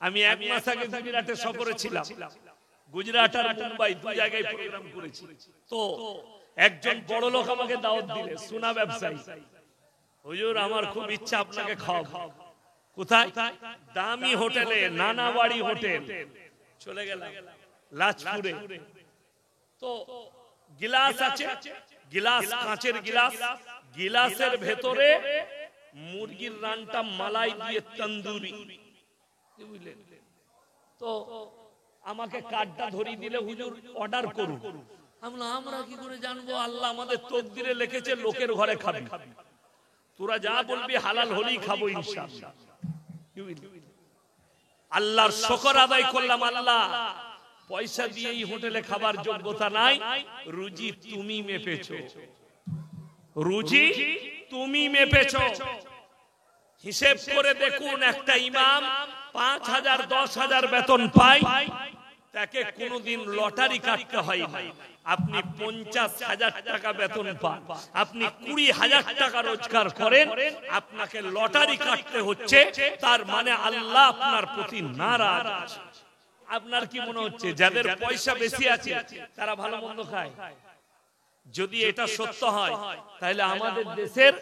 আমি এক মাস আগে গুজরাটে সফরে ছিলাম। গুজরাট আর মুম্বাই দুই জায়গায় প্রোগ্রাম করেছি। তো একজন বড় লোক আমাকে দাওয়াত দিলে, সোনা ব্যবসায়ী। হুজুর আমার খুব ইচ্ছা আপনাকে খাওয়াবো। কোথায়? দামি হোটেলে, নানাবাড়ি হোটেল। চলে গেলাম লাজপুরে। তো গিলাস আছে, গিলাস কাঁচের গিলাস, গিলাসের ভেতরে মুরগির রানটা মালাই দিয়ে তন্দুরি, বুঝলেন? তো আমাকে কার্ডটা ধরিয়ে দিলে, হুজুর অর্ডার করুন। আমরা কি করে জানবো? আল্লাহ আমাদের তকদিরে লিখেছে লোকের ঘরে খাবি, তোরা যা বলবি হালাল হলেই খাবো ইনশাআল্লাহ। আল্লাহর শুকর আদায় করলাম, আল্লাহ পয়সা দিয়ে এই হোটেলে খাবার যোগ্যতা নাই, রুজি তুমি মেপেছো, রুজি তুমি মেপেছো। হিসেব করে দেখুন, একটা ইমাম 5,000 10,000 বেতন পায়, তাকে কোনোদিন লটারি কাটতে হয় না। আপনি 50,000 টাকা বেতন পান, আপনি 20,000 টাকা রোজগার করেন, আপনাকে লটারি কাটতে হচ্ছে, তার মানে আল্লাহ আপনার প্রতি নারাজ। আপনার কি মনে হচ্ছে যাদের পয়সা বেশি আছে তারা ভালো মন্দ খায়? যদি এটা সত্য হয়, তাহলে আমাদের দেশের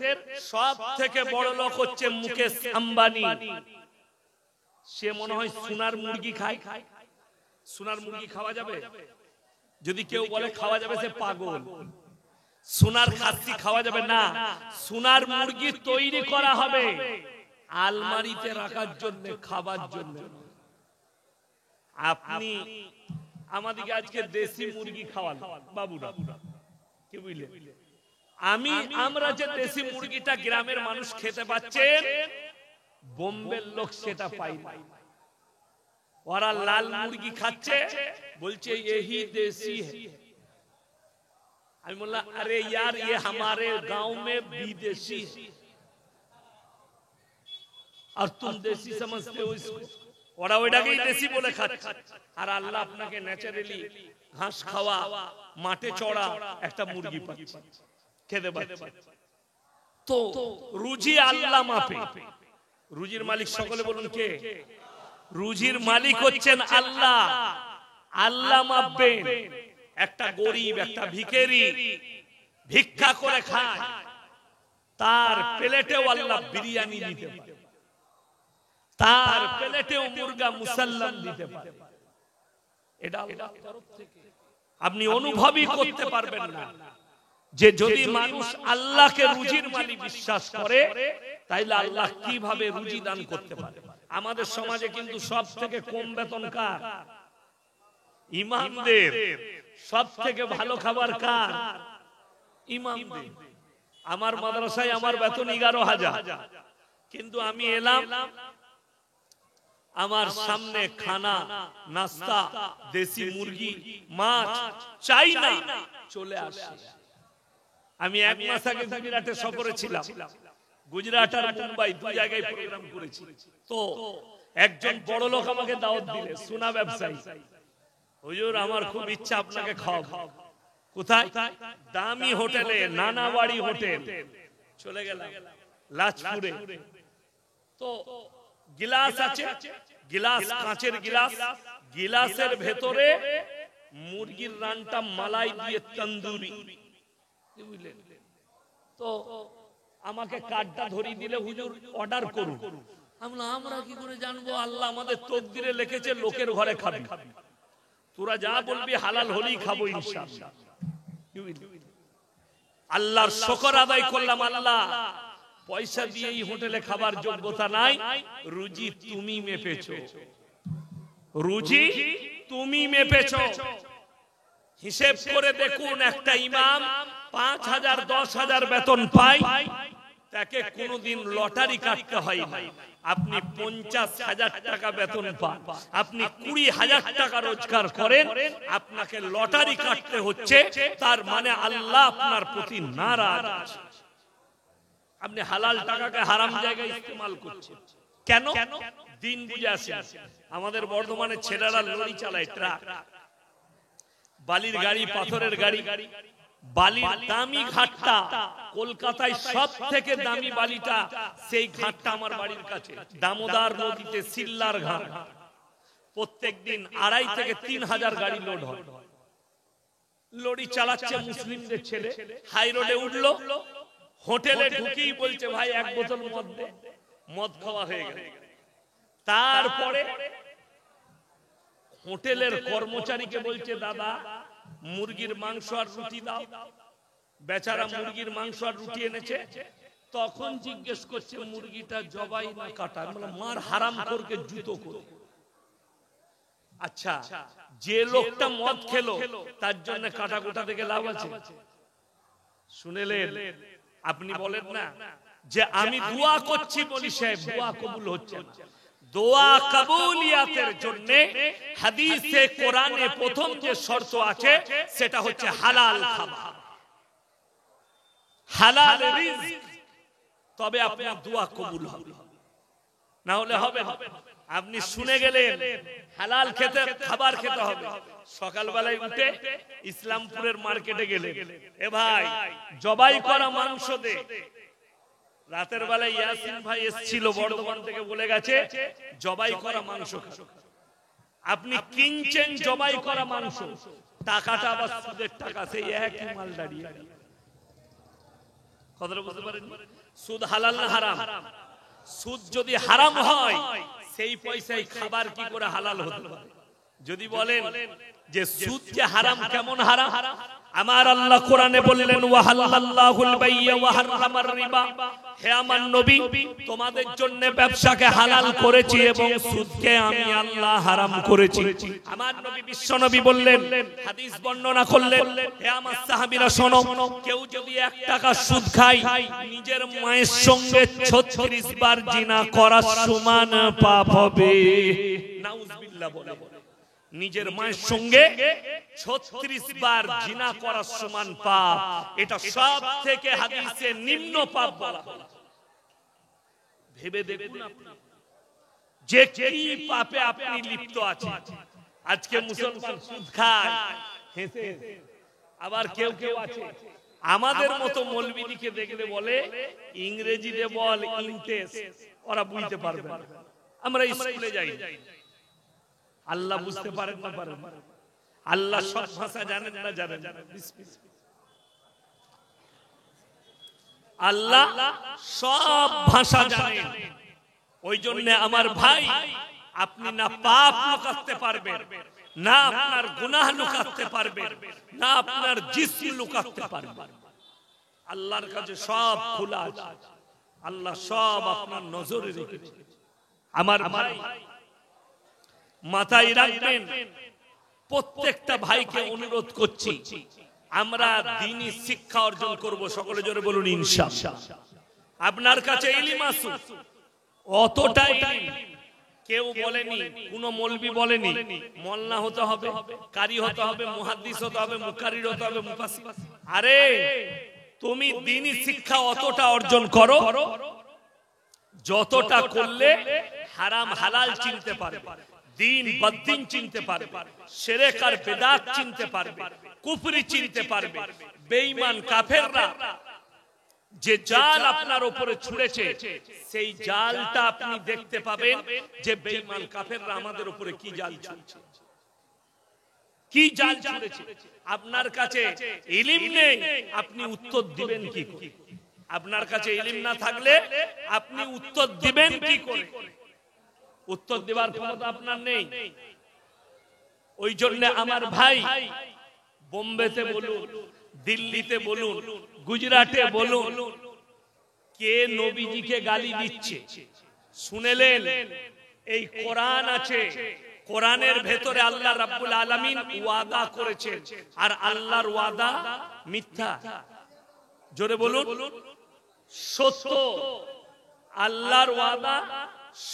সব থেকে বড় লোক হচ্ছে মুকেশ আম্বানি। সে মনে হয় সোনার মুরগি খায়। সোনার মুরগি খাওয়া যাবে? যদি কেউ বলে খাওয়া যাবে, সে পাগল। সোনার খাসি খাওয়া যাবে না। সোনার মুরগি তৈরি করা হবে আলমারিতে রাখার জন্য, খাবার জন্য। আপনি আমাদেরকে আজকে দেশি মুরগি খাওয়ান বাবুরা, কি বুঝলেন? আমরা যে দেশি মুরগিটা গ্রামের মানুষ খেতে পাচ্ছেন, বোম্বের লোক সেটা পাই না। ওরা লাল মুরগি খাচ্ছে, বলছে यही देसी है। আমি বললাম अरे यार ये हमारे गांव में विदेशी है और तुम देसी समझते हो इसको। ওরা ওইটাকেই দেশি বলে খাচ্ছে। আর আল্লাহ আপনাকে ন্যাচারালি ঘাস খাওয়া, মাঠে চড়া একটা মুরগি পাচ্ছে, খেতে পাচ্ছে। তো রুজি আল্লাহ মাপে। রুজির মালিক সকলে বলুন কে? রুজির মালিক হচ্ছেন আল্লাহ। আল্লাহ মাপবেন। একটা গরিব, একটা ভিখারি ভিক্ষা করে খায়, তার প্লেটেও আল্লাহ বিরিয়ানি দিতে পারে, তার প্লেটেও মুরগা মুসাল্লাম দিতে পারে। এটা আল্লাহর তরফ থেকে আপনি অনুভবই করতে পারবেন না যে যদি মানুষ আল্লাহকে রুজির মালিক বিশ্বাস করে, তাইলে আল্লাহ কিভাবে রুজি দান করতে পারে। আমাদের সমাজে কিন্তু সব থেকে কম বেতন কার? ইমামদের। সব থেকে ভালো খাবার কার? ইমামদের। আমার মাদ্রাসায় আমার বেতন 11,000, কিন্তু আমি এলাম, আমার সামনে খানা, নাস্তা, দেশি মুরগি, মাছ চাই না, চলে আসে। আমি এক মাস আগে গুজরাটে সফরে ছিলাম। গুজরাট আর মুম্বাই দুই জায়গায় প্রোগ্রাম করেছি। তো একজন বড় লোক আমাকে দাওয়াত দিলে, সোনা ব্যবসায়ী। হুজুর আমার খুব ইচ্ছা আপনাকে খাওয়াবো। কোথায়? দামি হোটেলে, নানাবাড়ি হোটেল। চলে গেলাম লাজপুরে। তো গিলাস আছে, গিলাস কাঁচের গিলাস, গিলাসের ভেতরে মুরগির রানটা মালাই দিয়ে তন্দুরি, বুঝলেন? তো আমাকে কার্ডটা ধরিয়ে দিলে, হুজুর অর্ডার করুন। আমরা কি করে জানবো? আল্লাহ আমাদের তকদিরে লিখেছে লোকের ঘরে খাবি, তোরা যা বলবি হালাল হলেই খাবো ইনশাআল্লাহ। আল্লাহর শুকর আদায় করলাম, আল্লাহ পয়সা দিয়ে এই হোটেলে খাবার যোগ্যতা নাই, রুজি তুমি মেপেছো, রুজি তুমি মেপেছো। হিসেব করে দেখুন, একটা ইমাম 5,000 10,000 বেতন পায়, তাকে কোনোদিন লটারি কাটতে হয় না। আপনি 50,000 টাকা বেতন পান, আপনি 20,000 টাকা রোজগার করেন, আপনাকে লটারি কাটতে হচ্ছে, তার মানে আল্লাহ আপনার প্রতি নারাজ। আপনি হালাল টাকাকে হারাম জায়গায় ইস্তেমাল করছেন কেন? দিন বুঝে আসেন। আমাদের বর্ধমানের ছেলেরা লরি চালায়, ট্রাক, বালির গাড়ি, পাথরের গাড়ি। বালির দামি ঘাটটা কলকাতায় সব থেকে দামি বালিটা, সেই ঘাটটা আমার বাড়ির কাছে, দামোদর নদীতে, সিল্লার ঘাট। প্রত্যেকদিন 2.5 থেকে 3,000 গাড়ি লোড হয়। লরি চালাচ্ছে মুসলিমদের ছেলে, হাই রোডে উঠলো, হোটেলে ঢুকেই বলছে ভাই 1 বোতল মদ দে। মদ খাওয়া হয়ে গেল। তারপরে হোটেলের কর্মচারীকে বলছে দাদা মুরগির মাংস আর রুটি দাও। বেচারা মুরগির মাংস আর রুটি এনেছে। তখন জিজ্ঞেস করছে মুরগিটা জবাই না কাটা? মার হারামখোরকে জুতো করে। আচ্ছা, যে লোকটা মদ খেলো তার জন্য কাটা গোটা থেকে লাভ আছে? শুনেলেন? আপনি বলেন না যে আমি দোয়া করছি বলি সাহেব দোয়া কবুল হচ্ছে না। দোয়া কবুলিয়াতের জন্য হাদিসে কোরআনে প্রথম যে শর্ত আছে সেটা হচ্ছে হালাল খাবার, হালাল রিজক, তবে আপনার দোয়া কবুল হবে, না হলে হবে না। আপনি শুনে গেলেন হালাল খেতে খাবার খেতে হবে। সকালবেলায় উঠে ইসলামপুরের মার্কেটে গেলেন, এ ভাই জবাই করা মাংস দে। রাতের বেলায় ইয়াসিন ভাই এসেছিল বর্ধমান থেকে, বলে গেছে জবাই করা মাংস। আপনি কিনছেন জবাই করা মাংস, টাকাটা আবার সুদের টাকা, সেই একই মাল দাঁড়িয়ে। কথাটা বুঝতে পারেন? সুদ হালাল না হারাম? সুদ যদি হারাম হয় সেই পয়সায় খাবার কি করে হালাল হতে পারে? যদি বলেন যে সুদ যে হারাম, কেমন হারাম? আমার আল্লাহ কোরআনে বললেন ওয়াহাল্লাল্লাহুল বাইয়া ওয়া হারামার রিবা। হে আমার নবী, তোমাদের জন্য ব্যবসাকে হালাল করেছি এবং সুদকে আমি আল্লাহ হারাম করেছি। আমার নবী বিশ্ব নবী বললেন, হাদিস বর্ণনা করলেন, হে আমার সাহাবীরা শোনো, কেউ যদি 1 টাকা সুদ খায় নিজের মায়ের সঙ্গে 36 বার জিনা করার সমান পাপ হবে। নাউজুবিল্লাহ বলে, নিজের মায়ের সঙ্গে 36 বার জিনা করার সমান পাপ। এটা সব থেকে হাদিসে নিম্ন পাপ বলা হয়। ভেবে দেখুন যে কি পাপে আপনি লিপ্ত আছেন। আজকে মুসলমান সুদ খায় হেসে, আবার কেউ কেউ আছে আমাদের মতো মৌলবীদিকে দেখলে বলে ইংরেজিতে বল ইন্টেস্ট, ওরা বুঝতে পারবে না। আমরা স্কুলে যাই, আল্লাহ বুঝতে পারেন না পারেন? আল্লাহ সব ভাষা জানেন না জানেন? আল্লাহ সব ভাষা জানেন। ওই জন্য আমার ভাই, আপনি না পাপ লুকাতে পারবেন, না আপনার গুনাহ লুকাতে পারবেন, না আপনার জিসম লুকাতে পারবেন। আল্লাহর কাছে সব খোলা আছে, আল্লাহ সব আপনার নজরে রেখেছে। আমার ভাই মাথায় রাখবেন, প্রত্যেকটা ভাইকে অনুরোধ করছি আমরা দ্বীনি শিক্ষা অর্জন করব। সকলে জোরে বলুন ইনশাআল্লাহ। আপনার কাছে ইলম আসুক, অতটাই কেউ বলেনি, কোন মৌলবি বলেনি মোল্লা হতে হবে, কারি হতে হবে, মুহাদ্দিস হতে হবে, মুকাররির হতে হবে, মুফাসসির। আরে তুমি দ্বীনি শিক্ষা অতটা অর্জন করো যতটা করলে হারাম হালাল চিনতে পারবে, দিন বদ্দিন চিনতে পারবে, শিরক আর বিদআত চিনতে পারবে, কুফরি চিনতে পারবে। বেঈমান কাফেররা যে জাল আপনার উপরে ছুঁড়েছে সেই জালটা আপনি দেখতে পাবেন যে বেঈমান কাফেররা আমাদের উপরে কি জাল ছুঁড়েছে, কি জাল ছুঁড়েছে। আপনার কাছে ইলম নেই, আপনি উত্তর দিবেন কি করে? আপনার কাছে ইলম না থাকলে আপনি উত্তর দিবেন কি করে? উত্তর দেওয়ার ক্ষমতা আপনার নেই। ওই জন্য আমার ভাই, বোম্বেতে বলুন, দিল্লিতে বলুন, গুজরাটে বলুন, কে নবীজিকে গালি দিচ্ছে শুনেলেন? এই কোরআন আছে, কোরআনের ভেতরে আল্লাহ রাব্বুল আলামিন ওয়াদা করেছেন, আর আল্লাহর ওয়াদা মিথ্যা। জোরে বলুন সত্য। আল্লাহর ওয়াদা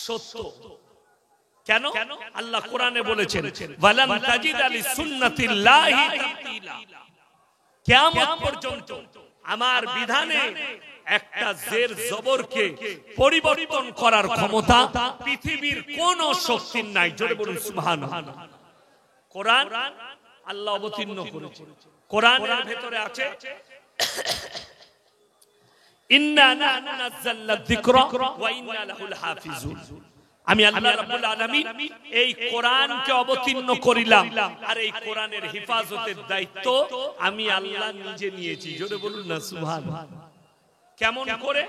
সত্য। কেন? আল্লাহ কোরআনে বলেছেন ওয়ালান তাজিদা লিসুন্নাতিল্লাহি তাবদীলা। কিয়ামত পর্যন্ত আমার বিধানে একটা জের জবরকে পরিবর্তন করার ক্ষমতা পৃথিবীর কোন শক্তির নাই। জোরে বলুন সুবহানাল্লাহ। কোরআন আল্লাহ অবতীর্ণ করেছেন। কোরআনের ভেতরে আছে ইন্না নাহনু নাযালনা যিকরা ওয়া ইন্না লাহুল হাফিজুন। আমি আল্লাহ রাব্বুল আলামিন এই কোরআনকে অবতীর্ণ করিলাম, আর এই কোরআনের হেফাজতের দায়িত্ব আমি আল্লাহ নিজে নিয়েছি। জোরে বলুন না সুবহানাল্লাহ। কেমন করে?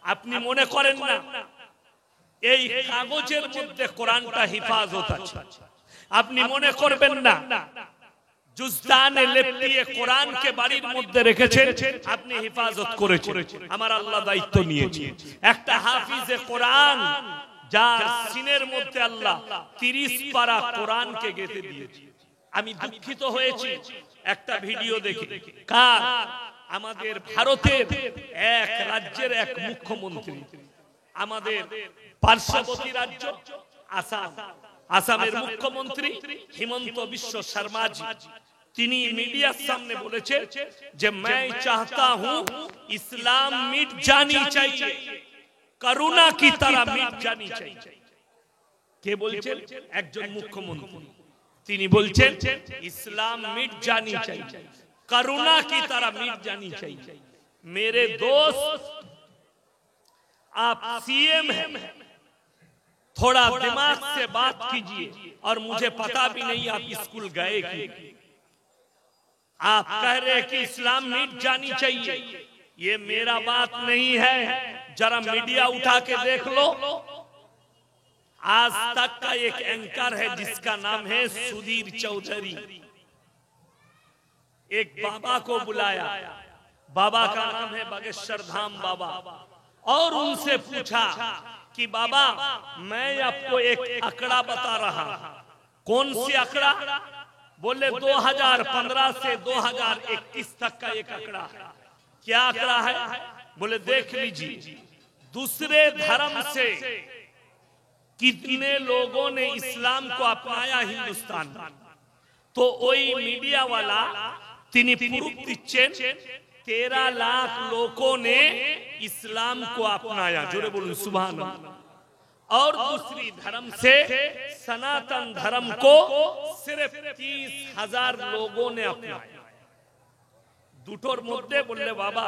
আপনি মনে করেন না এই কাগজের মধ্যে কোরআনটা হেফাজত আছে? আপনি মনে করবেন না জুজদানে লেপটিয়ে কোরআনকে বাড়ির মধ্যে রেখেছেন, আপনি হেফাজত করেছেন। আমার আল্লাহ দায়িত্ব নিয়েছে। একটা হাফিজে কোরআন যার সিনের মধ্যে আল্লাহ 30 পারা কোরআনকে গেঁথে দিয়েছে। আমি দুঃখিত হয়েছি একটা ভিডিও দেখে। কার? আমাদের ভারতের এক রাজ্যের এক মুখ্যমন্ত্রী, আমাদের পার্শ্ববর্তী রাজ্য আসাম, আসামের মুখ্যমন্ত্রী হিমন্ত বিশ্ব শর্মাজি, তিনি মিডিয়ার সামনে বলেছেন যে मैं चाहता हूं इस्लाम मिट जानी चाहिए, করুণা की तरह मिट जानी चाहिए। কে বলছেন? একজন মুখ্যমন্ত্রী। তিনি বলছেন इस्लाम मिट जानी चाहिए, करुणा की तरह मिट जानी चाहिए। मेरे दोस्त, आप सीएम हैं, थोड़ा दिमाग से बात कीजिए। और मुझे पता भी नहीं आप स्कूल गए कि आप कह रहे हैं कि इस्लाम मिट जानी चाहिए। ये मेरा बात नहीं है, जरा मीडिया उठा के देख लो। आज तक का एक एंकर है जिसका नाम है सुधीर चौधरी। एक बाबा को बुलाया, बाबा का नाम है बागेश्वर धाम बाबा, और उनसे पूछा कि बाबा मैं आपको एक आंकड़ा बता रहा। कौन सी आंकड़ा? बोले 2015 से 2021 तक का एक आंकड़ा। क्या आंकड़ा है? बोले देख लीजिए, दूसरे धर्म से कितने लोगों ने इस्लाम को अपनाया हिंदुस्तान में। तो वही मीडिया वाला তিনি প্রুফ দিচ্ছেন 13 লাখ लोगों ने इस्लाम को अपनाया। जोरे बोलूं सुभान। और दूसरी धर्म से सनातन धर्म को सिर्फ 30,000 लोगों ने अपनाया। দুটোর মধ্যে বললে বাবা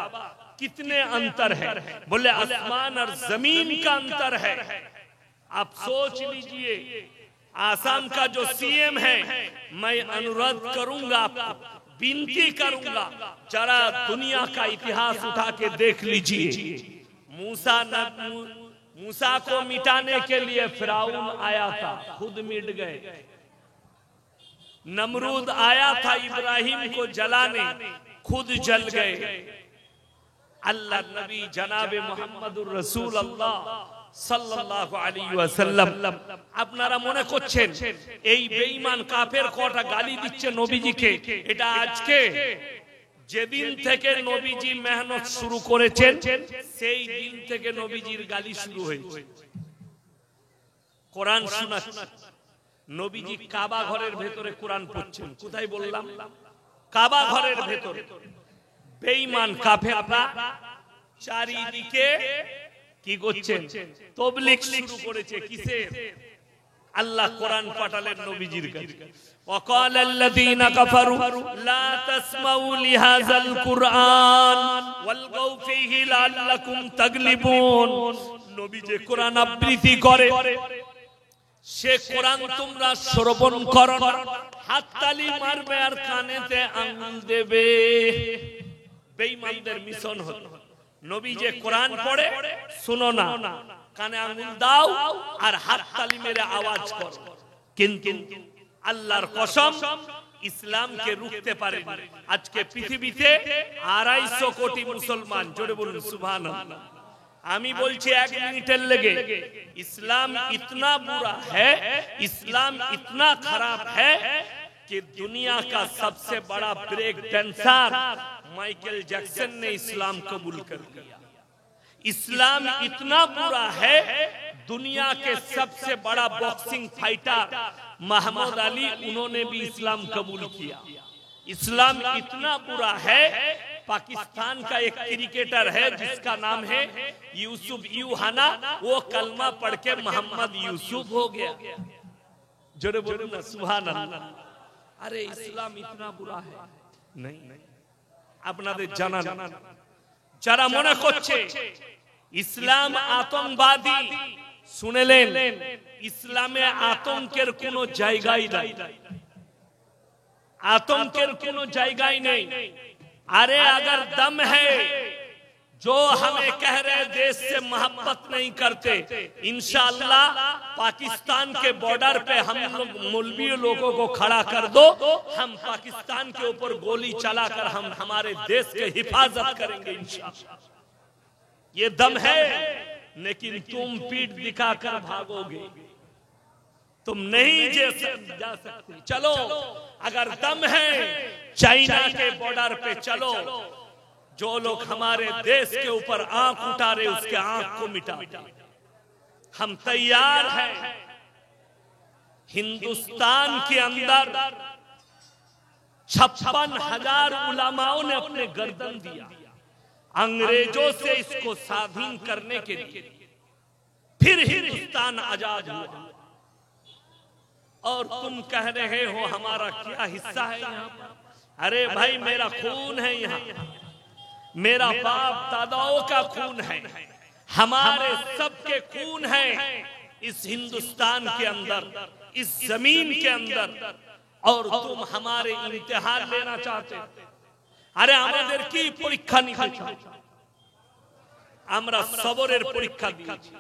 कितने अंतर है? बोले आसमान और जमीन का अंतर है। आप सोच लीजिए, आसाम का जो सीएम है, मैं अनुरोध करूंगा, आपको विनती करूंगा, जरा दुनिया का इतिहास उठा के देख लीजिए। मूसा को मिटाने के लिए फिरौन आया था, खुद मिट गए। नमरूद आया था इब्राहिम को जलाने, खुद जल गए। अल्लाह नबी जनाबे मुहम्मदुर रसूलुल्लाह সাল্লাল্লাহু আলাইহি ওয়াসাল্লাম, আপনারা মনে করছেন এই বেঈমান কাফের কটা গালি দিচ্ছে নবীজিকে, এটা আজকে? যেদিন থেকে নবীজি মেহনত শুরু করেছেন সেই দিন থেকে নবীজির গালি শুরু হয়েছে। কোরআন শোনাচ্ছে, নবীজি কাবা ঘরের ভেতরে কোরআন পড়ছেন। কোথায় বললাম? কাবা ঘরের ভেতরে। বেঈমান কাফেররা চারিদিকে কি করছেন? তাবলীগ শুরু করেছে। কিসের? আল্লাহ কোরআন পাঠালেন নবীজির কাছে। وقال الذين كفروا لا تسمعوا لهذا القرآن والغوا فيه لعلكم تغلبون। নবী যে কোরআন আবৃত্তি করে, সে কোরআন তোমরা শ্রবণ করো, হাততালি মারবে আর কানেতে আঙ্গুল দেবে। বেঈমানদের মিশন হলো নবী যে কোরআন পড়ে শুনো না, কানে আঙ্গুল দাও আর হাততালি মেরে আওয়াজ করো। কিন্তু আল্লাহর কসম ইসলামকে রুখতে পারেন। আজকে পৃথিবীতে 250 কোটি মুসলমান। জোরে বলুন সুবহানাল্লাহ। আমি বলছি 1 মিনিটের লেগে, ইসলাম इतना बुरा है, इस्लाम इतना खराब है कि दुनिया का सबसे बड़ा ब्रेक डांसर माइकल जैक्सन ने इस्लाम कबूल कर लिया। इस्लाम इतना बुरा है, दुनिया के सबसे बड़ा बॉक्सिंग फाइटर मोहम्मद अली, उन्होंने भी इस्लाम कबूल किया। इस्लाम इतना बुरा है, पाकिस्तान का एक क्रिकेटर है जिसका नाम है यूसुफ यूहाना, वो कलमा पढ़ के मोहम्मद यूसुफ हो गया। जोरे बोलो ना सुभान अल्लाह। अरे इस्लाम इतना बुरा है? नहीं, আপনাদের জানা। যারা মনে করছে ইসলাম আতঙ্কবাদী শুনেলেন, ইসলামে আতঙ্কের কোনো জায়গাই নাই, आतंकेर कोनो जगह नहीं। अरे अगर दम है जो हमें कह रहे देश से मोहब्बत नहीं करते, इंशाअल्लाह पाकिस्तान के बॉर्डर पे हम लोग मौलवी लोगों को खड़ा कर दो, हम पाकिस्तान के ऊपर गोली चलाकर हम हमारे देश के हिफाजत करेंगे इंशाअल्लाह। ये दम है, लेकिन तुम पीठ दिखाकर भागोगे, तुम नहीं जा सकते। चलो अगर दम है चाइना के बॉर्डर पे चलो, जो लोग हमारे देश के ऊपर आंख उठा रहे उसके आंख को मिटा, हम तैयार हैं। हिंदुस्तान के अंदर 56,000 उलमाओं ने अपने गर्दन दिया अंग्रेजों से इसको स्वाधीन करने के लिए, फिर हिंदुस्तान आजाद हुआ। और तुम कह रहे हो हमारा क्या हिस्सा है यहाँ पर? अरे भाई मेरा खून है यहाँ, मेरा बाप दादाओं का खून है, हमारे सबके खून है इस हिंदुस्तान के अंदर, इस जमीन के अंदर, और तुम हमारे इम्तिहान लेना चाहते। अरे আমাদের কি পরীক্ষা নিতে চাও? আমরা সবরের পরীক্ষা দিয়েছি।